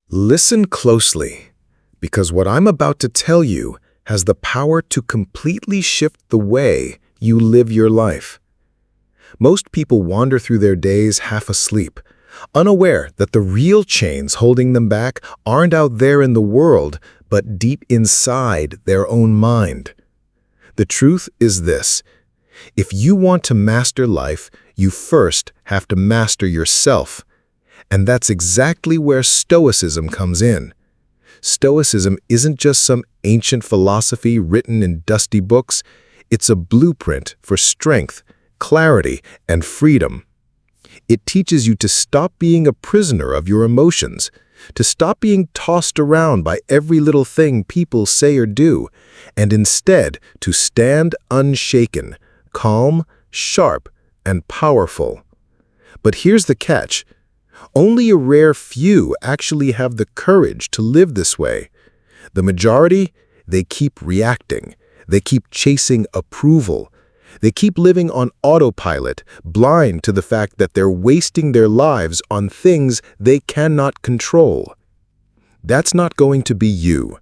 Listen closely, because what I'm about to tell you has the power to completely shift the way you live your life. Most people wander through their days half asleep, unaware that the real chains holding them back aren't out there in the world, but deep inside their own mind. The truth is this: if you want to master life, you first have to master yourself. And that's exactly where Stoicism comes in. Stoicism isn't just some ancient philosophy written in dusty books. It's a blueprint for strength, clarity, and freedom. It teaches you to stop being a prisoner of your emotions, to stop being tossed around by every little thing people say or do, and instead to stand unshaken, calm, sharp, and powerful. But here's the catch. Only a rare few actually have the courage to live this way. The majority, they keep reacting. They keep chasing approval. They keep living on autopilot, blind to the fact that they're wasting their lives on things they cannot control. That's not going to be you.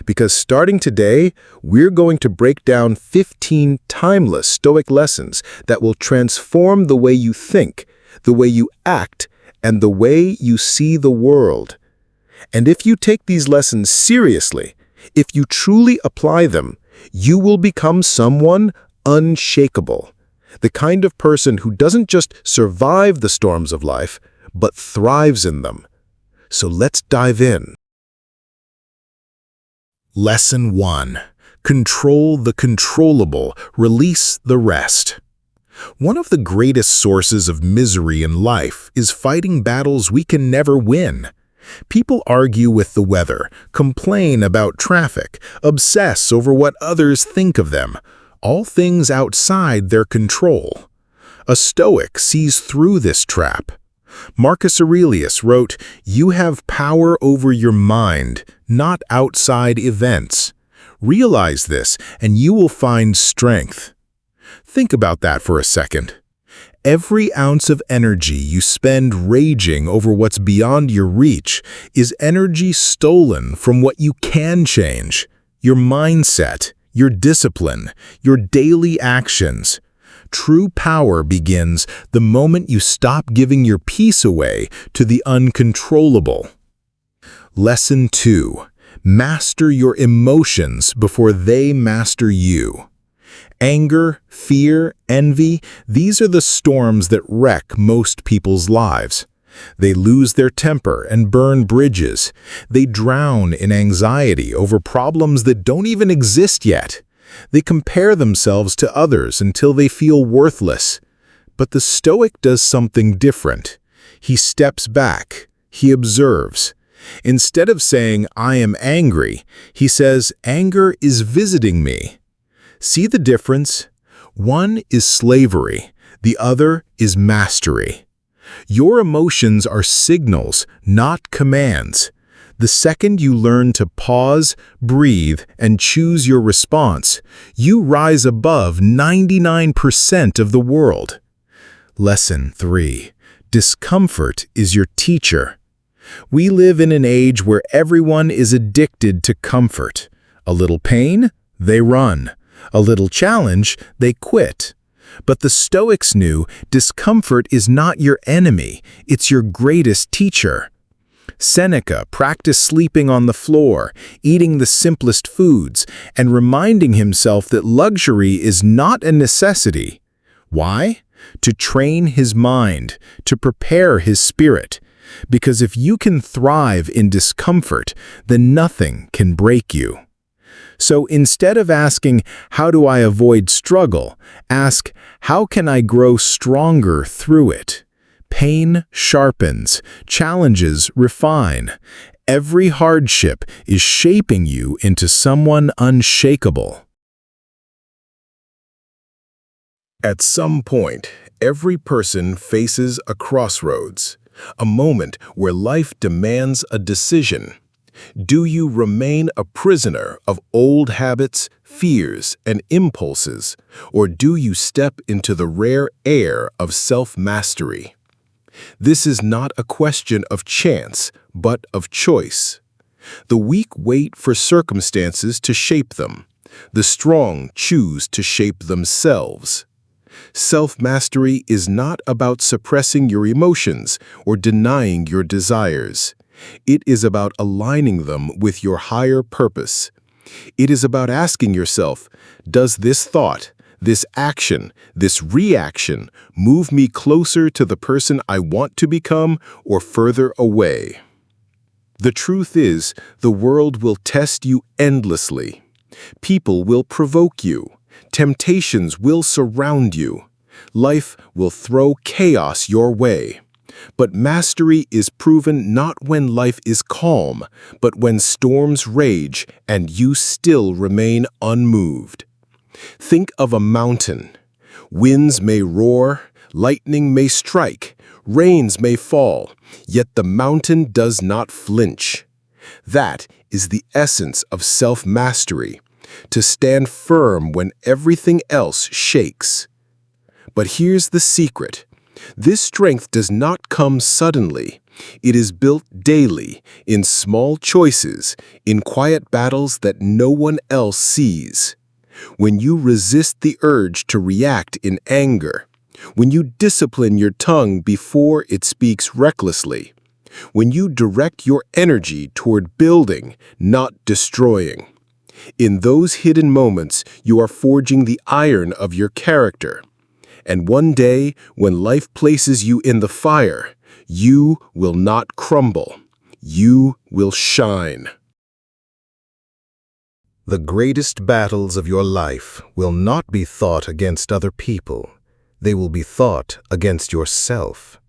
Because starting today, we're going to break down 15 timeless Stoic lessons that will transform the way you think, the way you act, and the way you see the world. And if you take these lessons seriously, if you truly apply them, you will become someone unshakable. The kind of person who doesn't just survive the storms of life, but thrives in them. So let's dive in. Lesson 1. Control the controllable, release the rest. One of the greatest sources of misery in life is fighting battles we can never win. People argue with the weather, complain about traffic, obsess over what others think of them, all things outside their control. A Stoic sees through this trap. Marcus Aurelius wrote, "You have power over your mind, not outside events. Realize this, and you will find strength." Think about that for a second. Every ounce of energy you spend raging over what's beyond your reach is energy stolen from what you can change: your mindset, your discipline, your daily actions. True power begins the moment you stop giving your peace away to the uncontrollable. Lesson 2. Master your emotions before they master you. Anger, fear, envy, these are the storms that wreck most people's lives. They lose their temper and burn bridges. They drown in anxiety over problems that don't even exist yet. They compare themselves to others until they feel worthless. But the Stoic does something different. He steps back. He observes. Instead of saying, "I am angry," he says, "Anger is visiting me." See the difference? One is slavery. The other is mastery. Your emotions are signals, not commands. The second you learn to pause, breathe, and choose your response, you rise above 99% of the world. Lesson 3. Discomfort is your teacher. We live in an age where everyone is addicted to comfort. A little pain, they run. A little challenge, they quit. But the Stoics knew discomfort is not your enemy, it's your greatest teacher. Seneca practiced sleeping on the floor, eating the simplest foods, and reminding himself that luxury is not a necessity. Why? To train his mind, to prepare his spirit. Because if you can thrive in discomfort, then nothing can break you. So instead of asking, "How do I avoid struggle?" ask, "How can I grow stronger through it?" Pain sharpens, challenges refine. Every hardship is shaping you into someone unshakable. At some point, every person faces a crossroads, a moment where life demands a decision. Do you remain a prisoner of old habits, fears, and impulses, or do you step into the rare air of self-mastery? This is not a question of chance, but of choice. The weak wait for circumstances to shape them. The strong choose to shape themselves. Self-mastery is not about suppressing your emotions or denying your desires. It is about aligning them with your higher purpose. It is about asking yourself, does this thought, this action, this reaction move me closer to the person I want to become or further away? The truth is, the world will test you endlessly. People will provoke you. Temptations will surround you. Life will throw chaos your way. But mastery is proven not when life is calm, but when storms rage and you still remain unmoved. Think of a mountain. Winds may roar, lightning may strike, rains may fall, yet the mountain does not flinch. That is the essence of self-mastery, to stand firm when everything else shakes. But here's the secret. This strength does not come suddenly. It is built daily, in small choices, in quiet battles that no one else sees. When you resist the urge to react in anger, when you discipline your tongue before it speaks recklessly, when you direct your energy toward building, not destroying. In those hidden moments, you are forging the iron of your character. And one day, when life places you in the fire, you will not crumble. You will shine. The greatest battles of your life will not be fought against other people. They will be fought against yourself.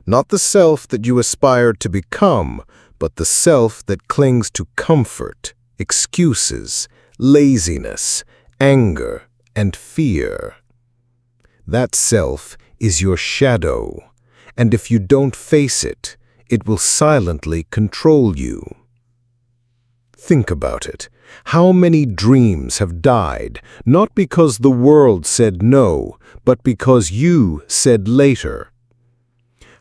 Not the self that you aspire to become, but the self that clings to comfort, excuses, laziness, anger, and fear. That self is your shadow, and if you don't face it, it will silently control you. Think about it. How many dreams have died, not because the world said no, but because you said later?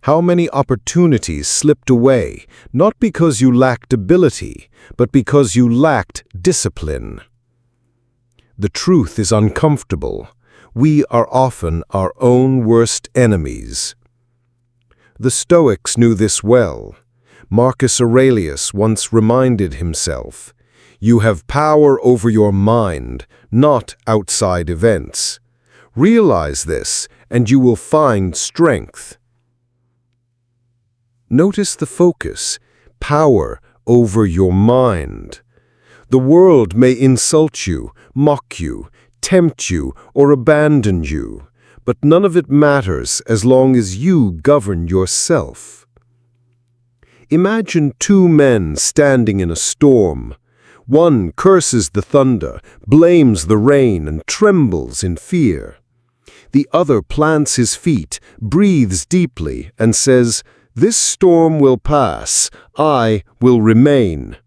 How many opportunities slipped away, not because you lacked ability, but because you lacked discipline? The truth is uncomfortable. We are often our own worst enemies. The Stoics knew this well. Marcus Aurelius once reminded himself, "You have power over your mind, not outside events. Realize this, and you will find strength." Notice the focus, power over your mind. The world may insult you, mock you, tempt you, or abandon you, but none of it matters as long as you govern yourself. Imagine two men standing in a storm. One curses the thunder, blames the rain, and trembles in fear. The other plants his feet, breathes deeply, and says, "This storm will pass, I will remain."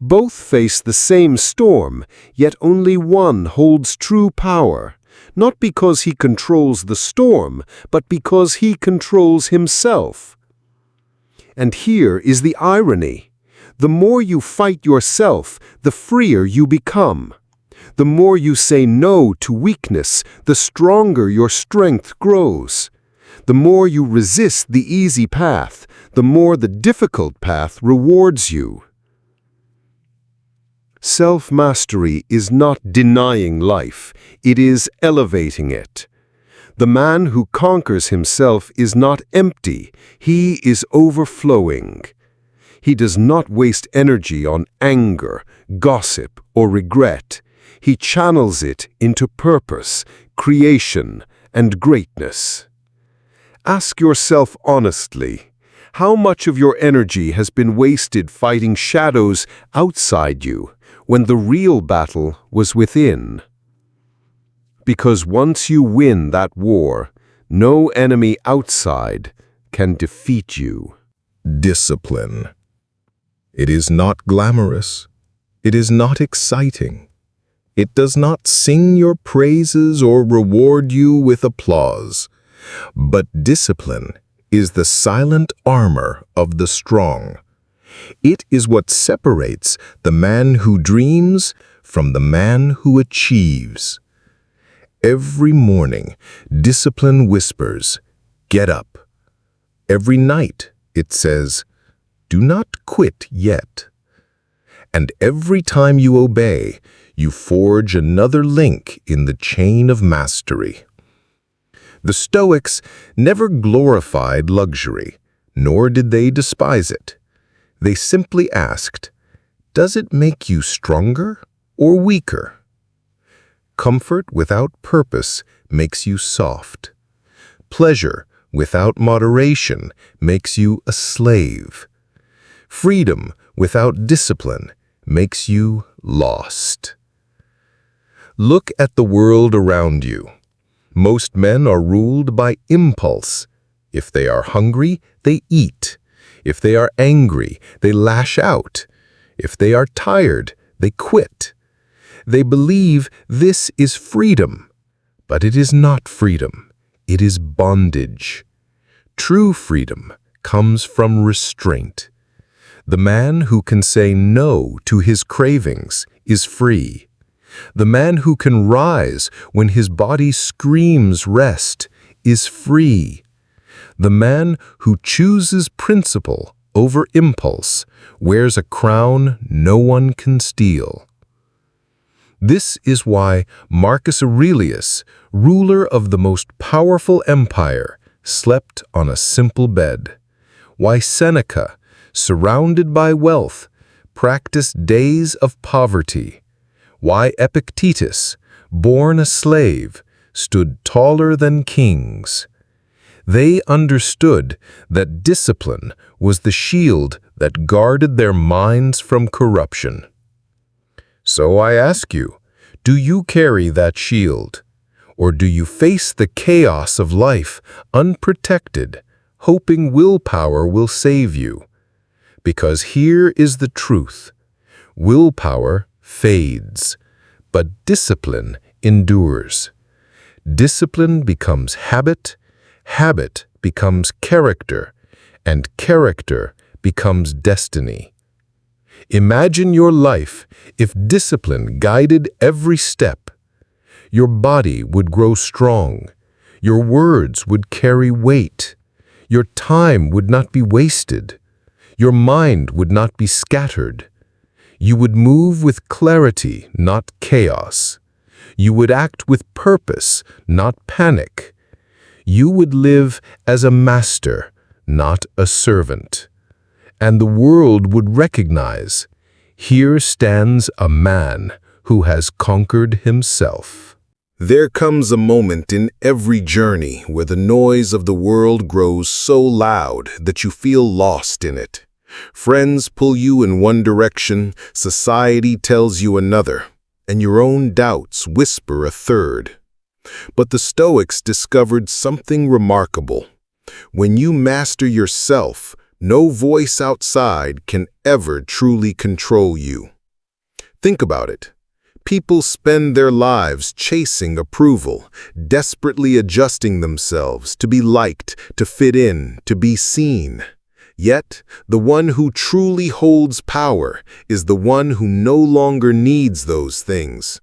Both face the same storm, yet only one holds true power, not because he controls the storm, but because he controls himself. And here is the irony. The more you fight yourself, the freer you become. The more you say no to weakness, the stronger your strength grows. The more you resist the easy path, the more the difficult path rewards you. Self-mastery is not denying life, it is elevating it. The man who conquers himself is not empty, he is overflowing. He does not waste energy on anger, gossip, or regret. He channels it into purpose, creation, and greatness. Ask yourself honestly, how much of your energy has been wasted fighting shadows outside you when the real battle was within? Because once you win that war, no enemy outside can defeat you. Discipline. It is not glamorous. It is not exciting. It does not sing your praises or reward you with applause. But discipline is the silent armor of the strong. It is what separates the man who dreams from the man who achieves. Every morning, discipline whispers, "Get up." Every night, it says, "Do not quit yet." And every time you obey, you forge another link in the chain of mastery. The Stoics never glorified luxury, nor did they despise it. They simply asked, does it make you stronger or weaker? Comfort without purpose makes you soft. Pleasure without moderation makes you a slave. Freedom without discipline makes you lost. Look at the world around you. Most men are ruled by impulse. If they are hungry, they eat. If they are angry, they lash out. If they are tired, they quit. They believe this is freedom, but it is not freedom. It is bondage. True freedom comes from restraint. The man who can say no to his cravings is free. The man who can rise when his body screams rest is free. The man who chooses principle over impulse wears a crown no one can steal. This is why Marcus Aurelius, ruler of the most powerful empire, slept on a simple bed. Why Seneca, surrounded by wealth, practiced days of poverty. Why Epictetus, born a slave, stood taller than kings. They understood that discipline was the shield that guarded their minds from corruption. So I ask you, do you carry that shield? Or do you face the chaos of life unprotected, hoping willpower will save you? Because here is the truth. Willpower fades, but discipline endures. Discipline becomes habit, habit becomes character, and character becomes destiny. Imagine your life if discipline guided every step. Your body would grow strong. Your words would carry weight. Your time would not be wasted. Your mind would not be scattered. You would move with clarity, not chaos. You would act with purpose, not panic. You would live as a master, not a servant. And the world would recognize, here stands a man who has conquered himself. There comes a moment in every journey where the noise of the world grows so loud that you feel lost in it. Friends pull you in one direction, society tells you another, and your own doubts whisper a third. But the Stoics discovered something remarkable. When you master yourself, no voice outside can ever truly control you. Think about it. People spend their lives chasing approval, desperately adjusting themselves to be liked, to fit in, to be seen. Yet, the one who truly holds power is the one who no longer needs those things.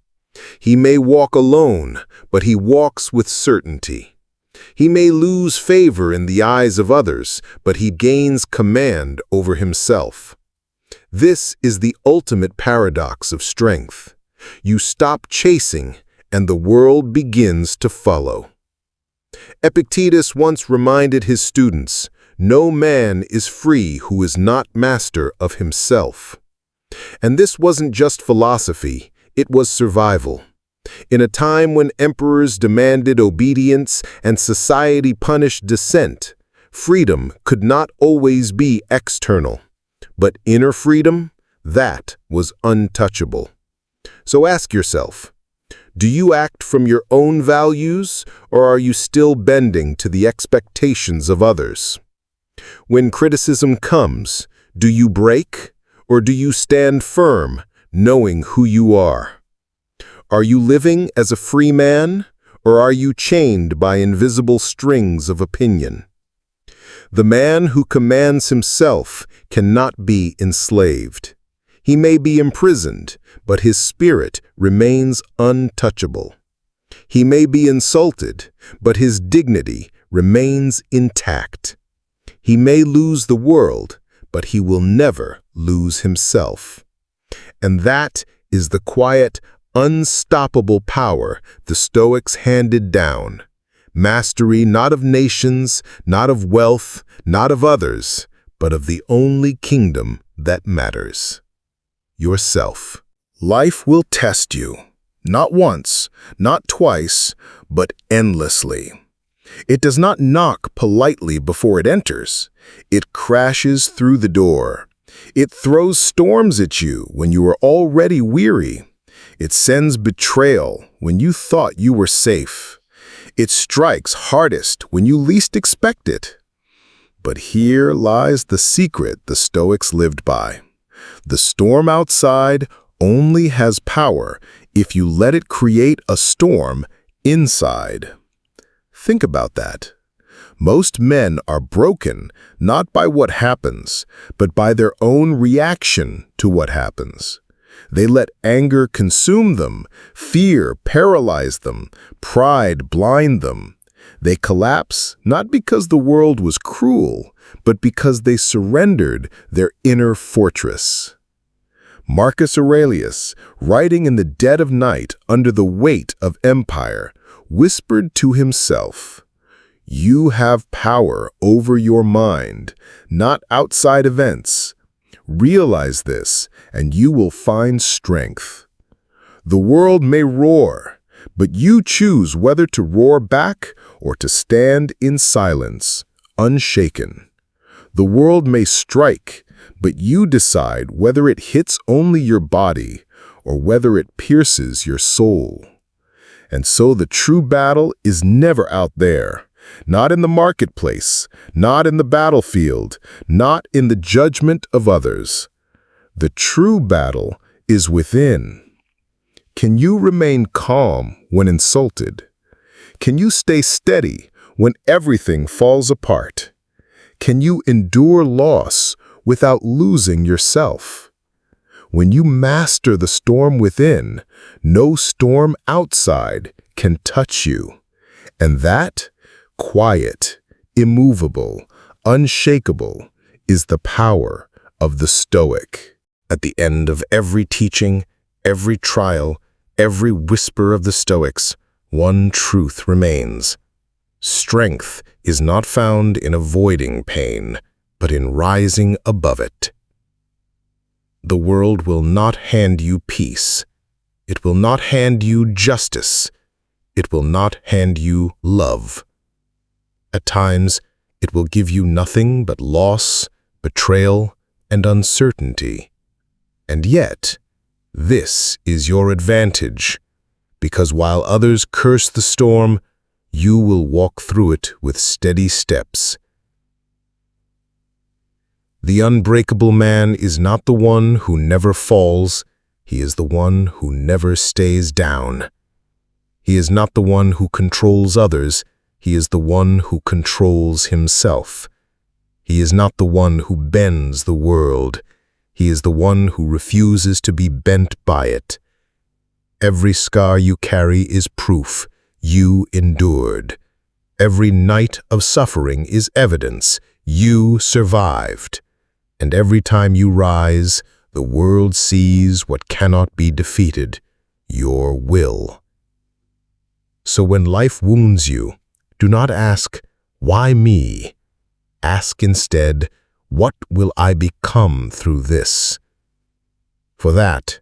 He may walk alone, but he walks with certainty. He may lose favor in the eyes of others, but he gains command over himself. This is the ultimate paradox of strength. You stop chasing, and the world begins to follow. Epictetus once reminded his students, "No man is free who is not master of himself." And this wasn't just philosophy, it was survival. In a time when emperors demanded obedience and society punished dissent, freedom could not always be external. But inner freedom, that was untouchable. So ask yourself, do you act from your own values, or are you still bending to the expectations of others? When criticism comes, do you break, or do you stand firm, knowing who you are? Are you living as a free man, or are you chained by invisible strings of opinion? The man who commands himself cannot be enslaved. He may be imprisoned, but his spirit remains untouchable. He may be insulted, but his dignity remains intact. He may lose the world, but he will never lose himself. And that is the quiet, unstoppable power the Stoics handed down. Mastery not of nations, not of wealth, not of others, but of the only kingdom that matters: yourself. Life will test you, not once, not twice, but endlessly. It does not knock politely before it enters. It crashes through the door. It throws storms at you when you are already weary. It sends betrayal when you thought you were safe. It strikes hardest when you least expect it. But here lies the secret the Stoics lived by. The storm outside only has power if you let it create a storm inside. Think about that. Most men are broken not by what happens, but by their own reaction to what happens. They let anger consume them, fear paralyze them, pride blind them. They collapse not because the world was cruel, but because they surrendered their inner fortress. Marcus Aurelius, writing in the dead of night under the weight of empire, whispered to himself, "You have power over your mind, not outside events. Realize this, and you will find strength. The world may roar, but you choose whether to roar back or to stand in silence, unshaken. The world may strike, but you decide whether it hits only your body or whether it pierces your soul." And so the true battle is never out there. Not in the marketplace, not in the battlefield, not in the judgment of others. The true battle is within. Can you remain calm when insulted? Can you stay steady when everything falls apart? Can you endure loss without losing yourself? When you master the storm within, no storm outside can touch you. And that, quiet, immovable, unshakable, is the power of the Stoic. At the end of every teaching, every trial, every whisper of the Stoics, one truth remains. Strength is not found in avoiding pain, but in rising above it. The world will not hand you peace. It will not hand you justice. It will not hand you love. At times, it will give you nothing but loss, betrayal, and uncertainty. And yet, this is your advantage, because while others curse the storm, you will walk through it with steady steps. The unbreakable man is not the one who never falls, he is the one who never stays down. He is not the one who controls others, he is the one who controls himself. He is not the one who bends the world, he is the one who refuses to be bent by it. Every scar you carry is proof you endured. Every night of suffering is evidence you survived. And every time you rise, the world sees what cannot be defeated, your will. So when life wounds you, do not ask, "Why me?" Ask instead, "What will I become through this?" For that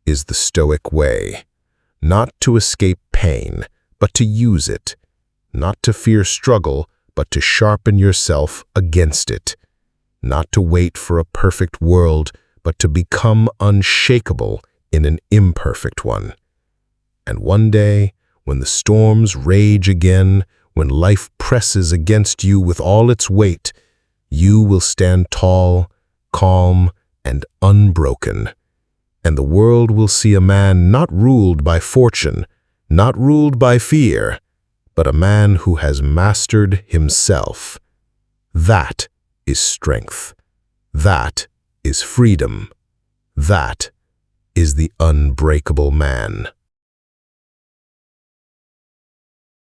is the Stoic way, not to escape pain, but to use it, not to fear struggle, but to sharpen yourself against it, not to wait for a perfect world, but to become unshakable in an imperfect one. And one day, when the storms rage again, when life presses against you with all its weight, you will stand tall, calm, and unbroken. And the world will see a man not ruled by fortune, not ruled by fear, but a man who has mastered himself. That is strength. That is freedom. That is the unbreakable man.